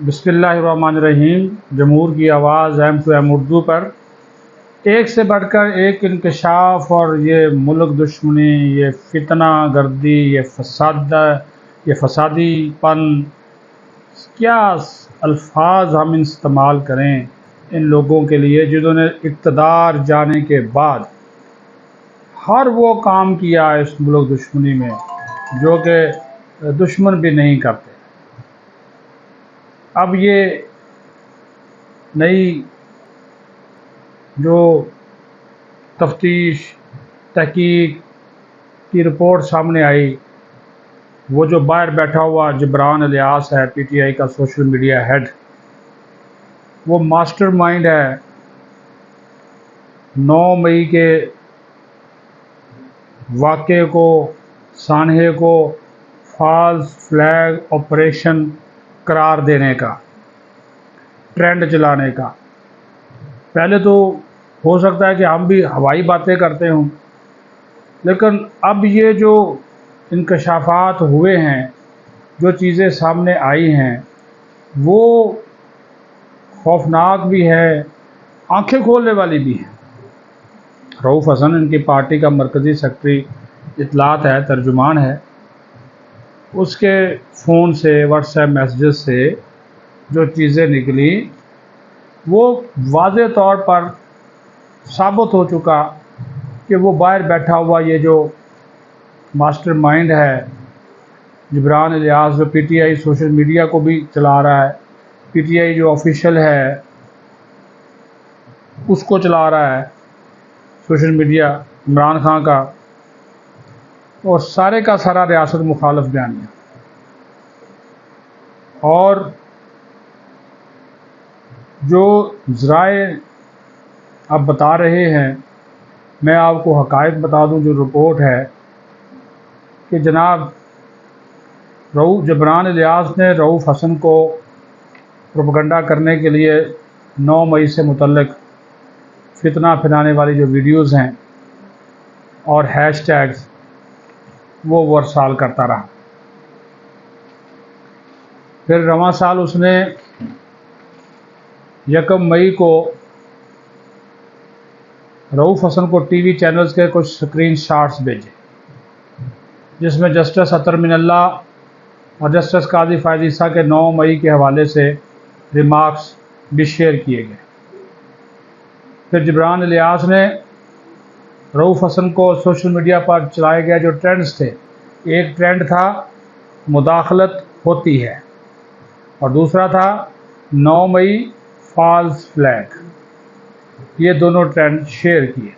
बिस्मिल्लाहिर्रहमानिर्रहीम। जमहूर की आवाज़ M2M उर्दू पर एक से बढ़कर एक इंकशाफ और ये मुल्क दुश्मनी, ये फितना गर्दी, ये फसादीपन, क्या अल्फाज हम इस्तेमाल करें इन लोगों के लिए जिन्होंने इक़्तिदार जाने के बाद हर वो काम किया इस मुल्क दुश्मनी में जो कि दुश्मन भी नहीं करते। अब ये नई जो तफ्तीश तहकीक की रिपोर्ट सामने आई, वो जो बाहर बैठा हुआ जबरान इलियास है, PTI का सोशल मीडिया हेड, वो मास्टरमाइंड है 9 मई के वाक़े को, सानहे को फॉल्स फ्लैग ऑपरेशन करार देने का, ट्रेंड चलाने का। पहले तो हो सकता है कि हम भी हवाई बातें करते हों, लेकिन अब ये जो इंकशाफात हुए हैं, जो चीज़ें सामने आई हैं, वो खौफनाक भी है, आंखें खोलने वाली भी हैं। रऊफ़ हसन इनकी पार्टी का मरकज़ी सेक्रेटरी इत्तलात है, तर्जुमान है, उसके फ़ोन से, व्हाट्सएप मैसेजेस से जो चीज़ें निकली, वो वाज़े तौर पर साबित हो चुका कि वो बाहर बैठा हुआ ये जो मास्टरमाइंड है जबरान इलियास, जो PTI सोशल मीडिया को भी चला रहा है, PTI जो ऑफिशियल है उसको चला रहा है सोशल मीडिया इमरान खान का, और सारे का सारा रियासत मुखालफ बयानिया। और जो ज़राए अब बता रहे हैं, मैं आपको हक़ाइक़ बता दूं। जो रिपोर्ट है कि जनाब जबरान इलियास ने रऊफ़ हसन को प्रोपेगेंडा करने के लिए 9 मई से मुतल्लिक़ फितना फैलाने वाली जो वीडियोज़ हैं और हैशटैग्स, वो वर्साल करता रहा। फिर रवां साल उसने 1 मई को रऊफ़ हसन को TV चैनल्स के कुछ स्क्रीन शॉट्स भेजे, जिसमें जस्टिस अतर मिनल्लाह और जस्टिस काजी फ़ायज़ ईसा के 9 मई के हवाले से रिमार्क्स भी शेयर किए गए। फिर जबरान इलियास ने रऊफ़ हसन को सोशल मीडिया पर चलाए गए जो ट्रेंड्स थे, एक ट्रेंड था मुदाखलत होती है और दूसरा था 9 मई फॉल्स फ्लैग, ये दोनों ट्रेंड शेयर किए।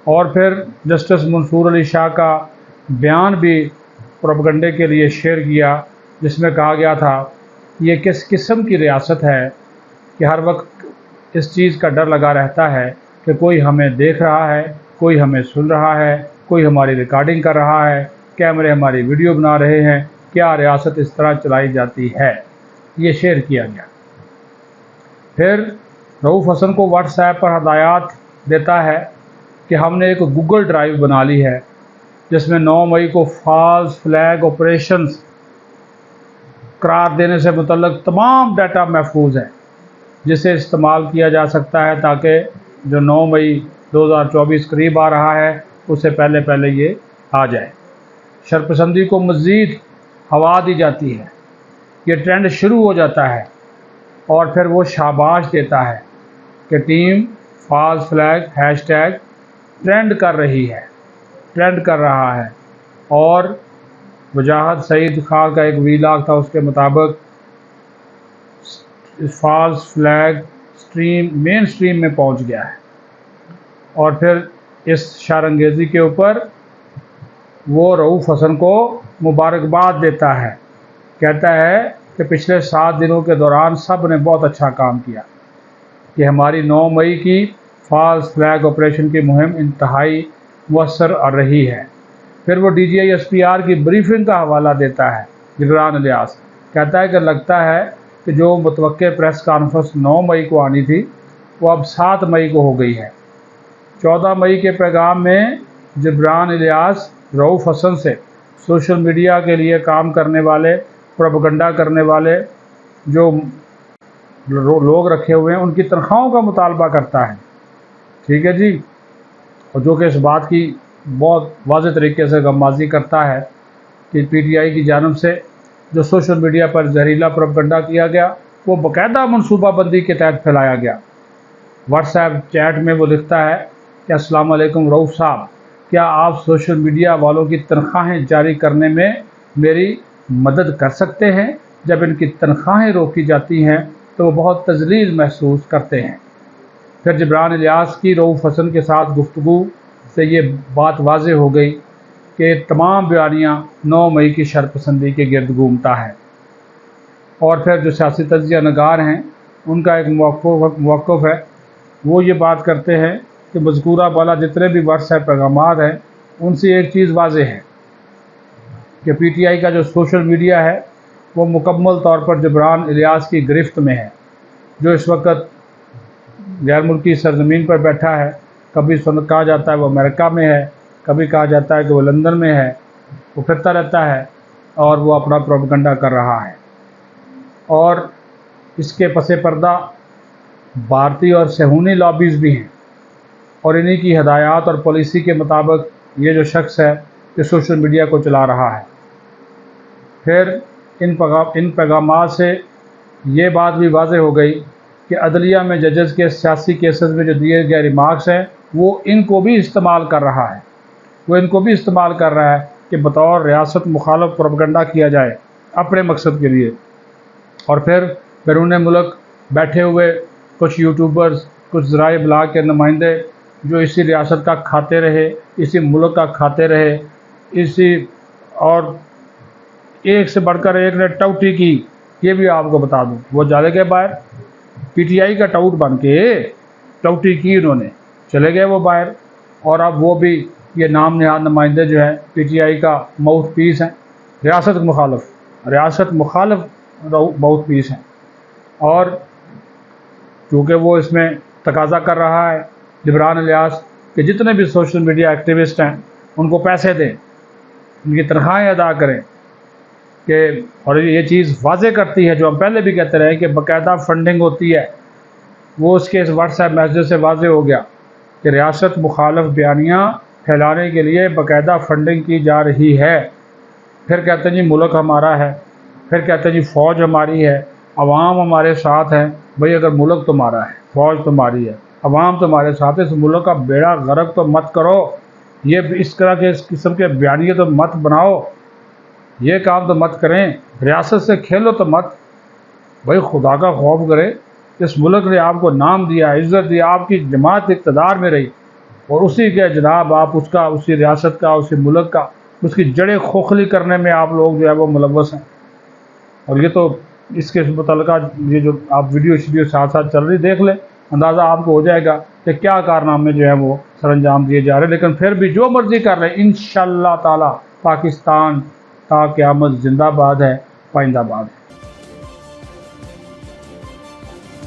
और फिर जस्टिस मंसूर अली शाह का बयान भी प्रोपेगेंडे के लिए शेयर किया, जिसमें कहा गया था ये किस किस्म की रियासत है कि हर वक्त इस चीज़ का डर लगा रहता है कि कोई हमें देख रहा है, कोई हमें सुन रहा है, कोई हमारी रिकॉर्डिंग कर रहा है, कैमरे हमारी वीडियो बना रहे हैं, क्या रियासत इस तरह चलाई जाती है, ये शेयर किया गया। फिर रऊफ़ हसन को व्हाट्सएप पर हदायत देता है कि हमने एक गूगल ड्राइव बना ली है, जिसमें 9 मई को फॉल्स फ्लैग ऑपरेशंस करार देने से मुतल्लिक़ तमाम डाटा महफूज है, जिसे इस्तेमाल किया जा सकता है ताकि जो 9 मई 2024 करीब आ रहा है, उससे पहले पहले ये आ जाए। शरपसंदी को मज़ीद हवा दी जाती है, ये ट्रेंड शुरू हो जाता है और फिर वो शाबाश देता है कि team false flag hashtag trend कर रही है, ट्रेंड कर रहा है। और वजाहत सईद खान का एक वीलॉग था, उसके मुताबिक फॉल्स फ्लैग मेन स्ट्रीम में पहुंच गया है। और फिर इस शारंगेज़ी के ऊपर वो रऊफ़ हसन को मुबारकबाद देता है, कहता है कि पिछले 7 दिनों के दौरान सब ने बहुत अच्छा काम किया कि हमारी 9 मई की फॉल्स फ्लैग ऑपरेशन की मुहिम इंतहाई मुअस्सर रही है। फिर वो DGI SPR की ब्रीफिंग का हवाला देता है। जबरान इलियास कहता है कि लगता है कि जो मुतवक्के प्रेस कॉन्फ्रेंस 9 मई को आनी थी, वो अब 7 मई को हो गई है। 14 मई के पैगाम में जबरान इलियास रऊफ़ हसन से सोशल मीडिया के लिए काम करने वाले, प्रोपेगेंडा करने वाले جو لوگ رکھے ہوئے ہیں ان کی تنخواہوں کا مطالبہ کرتا ہے، ٹھیک ہے جی، اور جو کہ اس بات کی بہت واضح طریقے سے غمازی کرتا ہے کہ پی ٹی آئی کی جانب سے جو سوشل میڈیا پر زہریلا پروپیگنڈا کیا گیا وہ باقاعدہ منصوبہ بندی کے تحت پھیلایا گیا۔ واٹس ایپ چیٹ میں وہ لکھتا ہے کہ السلام علیکم رؤوف صاحب، کیا آپ سوشل میڈیا والوں کی تنخواہیں جاری کرنے میں میری مدد کر سکتے ہیں؟ جب ان کی تنخواہیں روکی جاتی ہیں تو وہ بہت تذلیل محسوس کرتے ہیں۔ پھر جبران الیاس کی رؤوف حسن کے ساتھ گفتگو سے یہ بات واضح ہو گئی کہ تمام بیانیہ 9 مئی کی شرپسندی کے گرد گھومتا ہے۔ اور پھر جو سیاسی تجزیہ نگار ہیں ان کا ایک موقف ہے، وہ یہ بات کرتے ہیں کہ مذکورہ بالا جتنے بھی واٹس ایپ پیغامات ہیں ان سے ایک چیز واضح ہے کہ پی ٹی آئی کا جو سوشل میڈیا ہے وہ مکمل طور پر جبران الیاس کی گرفت میں ہے، جو اس وقت غیر ملکی سرزمین پر بیٹھا ہے۔ کبھی کہا جاتا ہے وہ امریکہ میں ہے، کبھی کہا جاتا ہے کہ وہ لندن میں ہے، وہ پھرتا رہتا ہے اور وہ اپنا پروپیگنڈا کر رہا ہے۔ اور اس کے پس پردہ بھارتی اور صہیونی لابیز بھی ہیں، اور انہی کی ہدایات اور پالیسی کے مطابق یہ جو شخص ہے کہ سوشل میڈیا کو چلا رہا ہے۔ پھر ان پیغامات سے یہ بات بھی واضح ہو گئی کہ عدلیہ میں ججز کے سیاسی کیسز میں جو دیے گئے ریمارکس ہیں وہ ان کو بھی استعمال کر رہا ہے، کہ بطور ریاست مخالف پروپیگنڈا کیا جائے اپنے مقصد کے لیے۔ اور پھر بیرون ملک بیٹھے ہوئے کچھ یوٹیوبرز، کچھ ذرائع ابلاغ کے نمائندے جو اسی ریاست کا کھاتے رہے، اسی ملک کا کھاتے رہے، اور ایک سے بڑھ کر ایک نے ٹوٹی کی، یہ بھی آپ کو بتا دوں، وہ چلے گئے باہر، پی ٹی آئی کا ٹاؤٹ بن کے ٹوٹی کی انہوں نے، چلے گئے وہ باہر۔ اور اب وہ بھی یہ نام نہاد نمائندے جو ہیں پی ٹی آئی کا ماؤتھ پیس ہیں، ریاست مخالف ماؤتھ پیس ہیں۔ اور چونکہ وہ اس میں تقاضا کر رہا ہے جبران الیاس کہ جتنے بھی سوشل میڈیا ایکٹیوسٹ ہیں ان کو پیسے دیں، ان کی تنخواہیں ادا کریں، اور یہ چیز واضح کرتی ہے جو ہم پہلے بھی کہتے رہے کہ باقاعدہ فنڈنگ ہوتی ہے۔ وہ اس کے واٹس ایپ میسیج سے واضح ہو گیا کہ ریاست مخالف بیانیہ پھیلانے کے لیے باقاعدہ فنڈنگ کی جا رہی ہے۔ پھر کہتے ہیں جی ملک ہمارا ہے، پھر کہتے ہیں جی فوج ہماری ہے، عوام ہمارے ساتھ ہیں۔ بھئی اگر ملک تمہارا ہے، فوج تمہاری ہے، عوام تمہارے ساتھ ہے، اس ملک کا بیڑا غرق تو مت کرو، یہ اس طرح کے اس قسم کے بیانیے تو مت بناؤ، یہ کام تو مت کریں، ریاست سے کھیلو تو مت۔ بھائی خدا کا خوف کرے، اس ملک نے آپ کو نام دیا، عزت دیا، آپ کی جماعت اقتدار میں رہی، اور اسی کے جناب آپ اسی ریاست کا، اسی ملک کا، اس کی جڑیں کھوکھلی کرنے میں آپ لوگ جو ہے وہ ملوث ہیں۔ اور یہ تو اس کے متعلقہ یہ جو آپ ویڈیو ساتھ ساتھ چل رہی دیکھ لیں، اندازہ آپ کو ہو جائے گا کہ کیا کارنامے جو ہیں وہ سر انجام دیے جا رہے ہیں۔ لیکن پھر بھی جو مرضی کر رہے ہیں، انشاءاللہ تعالی پاکستان تا قیامت زندہ باد ہے، پائندہ باد ہے۔